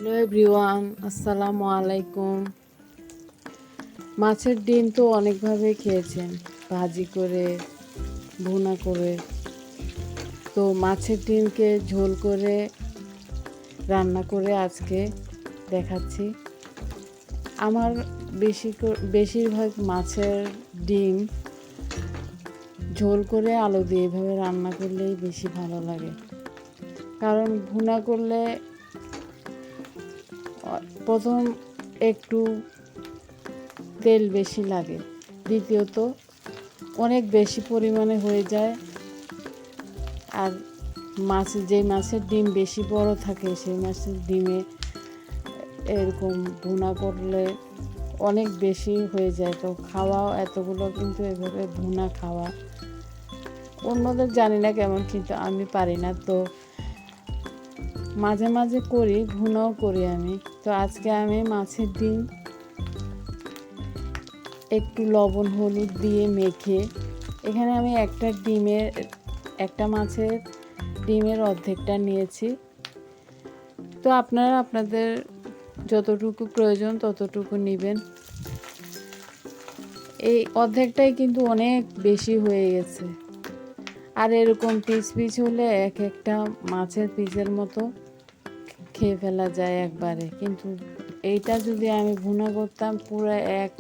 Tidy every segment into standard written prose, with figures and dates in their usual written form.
Hello everyone, আসসালামু আলাইকুম। মাছের ডিম তো অনেকভাবে খেয়েছেন, ভাজি করে, ভুনা করে। তো মাছের ডিমকে ঝোল করে রান্না করে আজকে দেখাচ্ছি। আমার বেশিরভাগ মাছের ডিম ঝোল করে আলু দিয়ে এভাবে রান্না করলেই বেশি ভালো লাগে। কারণ ভুনা করলে প্রথম একটু তেল বেশি লাগে, দ্বিতীয়ত অনেক বেশি পরিমাণে হয়ে যায়। আর যে মাছের ডিম বেশি বড় থাকে সেই মাছের ডিমে এরকম ভুনা করলে অনেক বেশি হয়ে যায়। তো খাওয়াও এতগুলো কিন্তু এভাবে ভুনা খাওয়া অন্যদের জানি না কেমন, কিন্তু আমি পারি না। তো মাঝে মাঝে করি, ভুনাও করি আমি। তো আজকে আমি মাছের ডিম একটু লবণ হলুদ দিয়ে মেখে, এখানে আমি একটা মাছের ডিমের অর্ধেকটা নিয়েছি। তো আপনারা আপনাদের যতটুকু প্রয়োজন ততটুকু নেবেন। এই অর্ধেকটাই কিন্তু অনেক বেশি হয়ে গেছে। আর এরকম পিস পিস হলে এক একটা মাছের পিসের মতো খেয়ে ফেলা যায় একবারে। কিন্তু এইটা যদি আমি ভুনা করতাম পুরো এক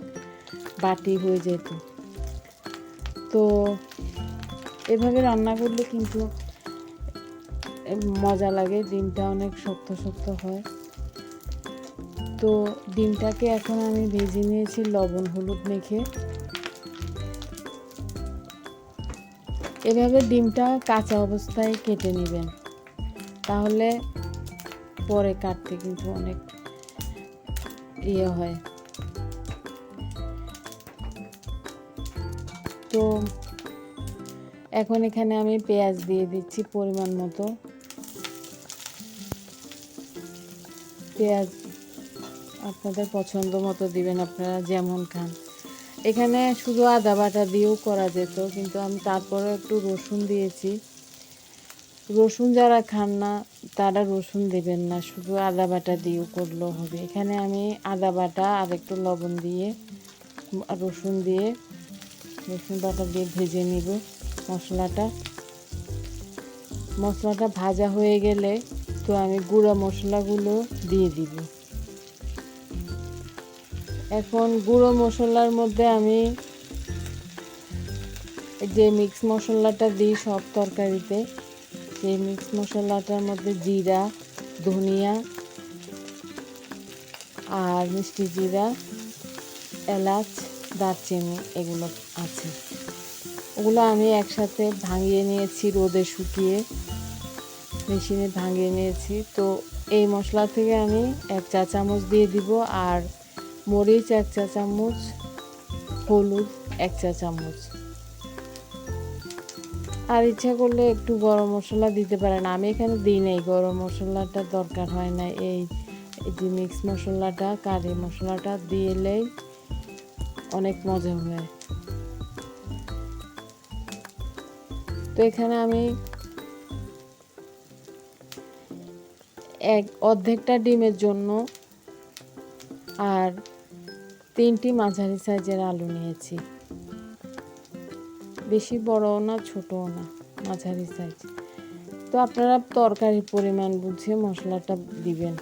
বাটি হয়ে যেত। তো এভাবে রান্না করলে কিন্তু মজা লাগে, ডিমটা অনেক শক্ত শক্ত হয়। তো ডিমটাকে এখন আমি ভেজে নিয়েছি লবণ হলুদ মেখে। এভাবে ডিমটা কাঁচা অবস্থায় কেটে নেবেন, তাহলে পরে কাটতে কিন্তু অনেক হয়। তো এখন এখানে আমি পেঁয়াজ দিয়ে দিচ্ছি পরিমাণ মতো। পেঁয়াজ আপনাদের পছন্দ মতো দিবেন, আপনারা যেমন খান। এখানে শুধু আদা বাটা দিয়েও করা যেত, কিন্তু আমি তারপরে একটু রসুন দিয়েছি। রসুন যারা খান না তারা রসুন দেবেন না, শুধু আদা বাটা দিয়েও করলেও হবে। এখানে আমি আদা বাটা আর একটু লবণ দিয়ে রসুন বাটা দিয়ে ভেজে নিব মশলাটা ভাজা হয়ে গেলে তো আমি গুঁড়া মশলাগুলো দিয়ে দিব। এখন গুঁড়ো মশলার মধ্যে আমি যে মিক্স মশলাটা দিই সব তরকারিতে, সেই মিক্স মশলাটার মধ্যে জিরা, ধনিয়া আর মিষ্টি জিরা, এলাচ, দারচিনি এগুলো আছে। ওগুলো আমি একসাথে ভাঙিয়ে নিয়েছি, রোদে শুকিয়ে মেশিনে ভাঙিয়ে নিয়েছি। তো এই মশলা থেকে আমি 1 চা চামচ দিয়ে দিব, আর মরিচ 1 চা চামচ, হলুদ 1 চা চামচ। আর ইচ্ছা করলে একটু গরম মশলা দিতে পারেন, আমি এখানে দিই নাই, গরম মশলাটা দরকার হয় না। এই যে মিক্স মশলাটা, কারি মশলাটা দিলেই অনেক মজা হয়। তো এখানে আমি অর্ধেকটা ডিমের জন্য আর 3টি মাঝারি সাইজের আলু নিয়েছি। বেশি বড়ও না ছোটও না, মাঝারি সাইজ। তো আপনারা তরকারির পরিমাণ বুঝে মশলাটা দিবেন।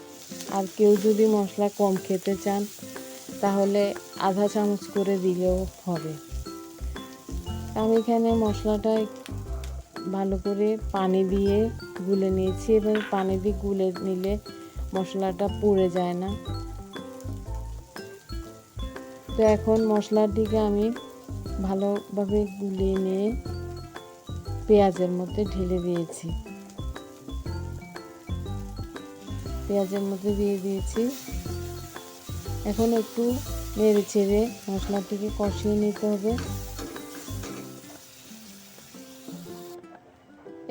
আর কেউ যদি মশলা কম খেতে চান তাহলে আধা চামচ করে দিলেও হবে। আমি এখানে মশলাটা ভালো করে পানি দিয়ে গুলে নিয়েছি। এবার পানি দিয়ে গুলে নিলে মশলাটা পুড়ে যায় না। তো এখন মশলাটিকে আমি ভালোভাবে গুলিয়ে নিয়ে পেঁয়াজের মধ্যে ঢেলে দিয়েছি। এখন একটু নেড়ে চেড়ে মশলাটিকে কষিয়ে নিতে হবে।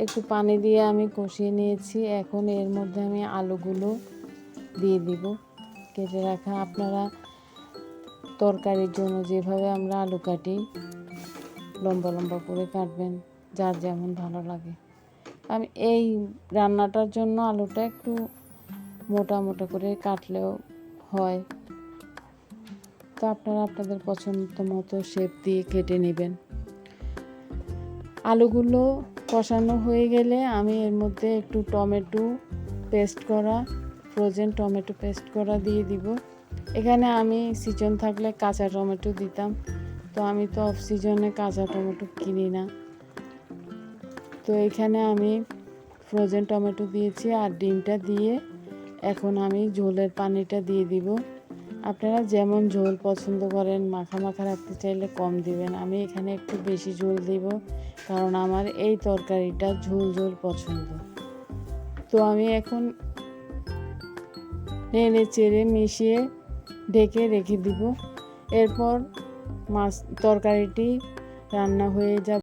একটু পানি দিয়ে আমি কষিয়ে নিয়েছি। এখন এর মধ্যে আমি আলুগুলো দিয়ে দিব, কেটে রাখা। আপনারা তরকারির জন্য যেভাবে আমরা আলু কাটি লম্বা লম্বা করে কাটবেন, যার যেমন ভালো লাগে। আমি এই রান্নাটার জন্য আলুটা একটু মোটা মোটা করে কাটলেও হয়। তো আপনারা আপনাদের পছন্দ মতো শেপ দিয়ে কেটে নেবেন। আলুগুলো কষানো হয়ে গেলে আমি এর মধ্যে একটু ফ্রোজেন টমেটো পেস্ট করা দিয়ে দিব। এখানে আমি সিজন থাকলে কাঁচা টমেটো দিতাম, তো আমি তো অফ সিজনে কাঁচা টমেটো কিনি না। তো এখানে আমি ফ্রোজেন টমেটো দিয়েছি আর ডিমটা দিয়ে এখন আমি ঝোলের পানিটা দিয়ে দিব। আপনারা যেমন ঝোল পছন্দ করেন, মাখা মাখা রাখতে চাইলে কম দিবেন। আমি এখানে একটু বেশি ঝোল দিব, কারণ আমার এই তরকারিটা ঝোল ঝোল পছন্দ। তো আমি এখন নেড়ে চেড়ে মিশিয়ে ঢেকে রেখে দিব। এরপর তরকারিটি রান্না হয়ে যাবে।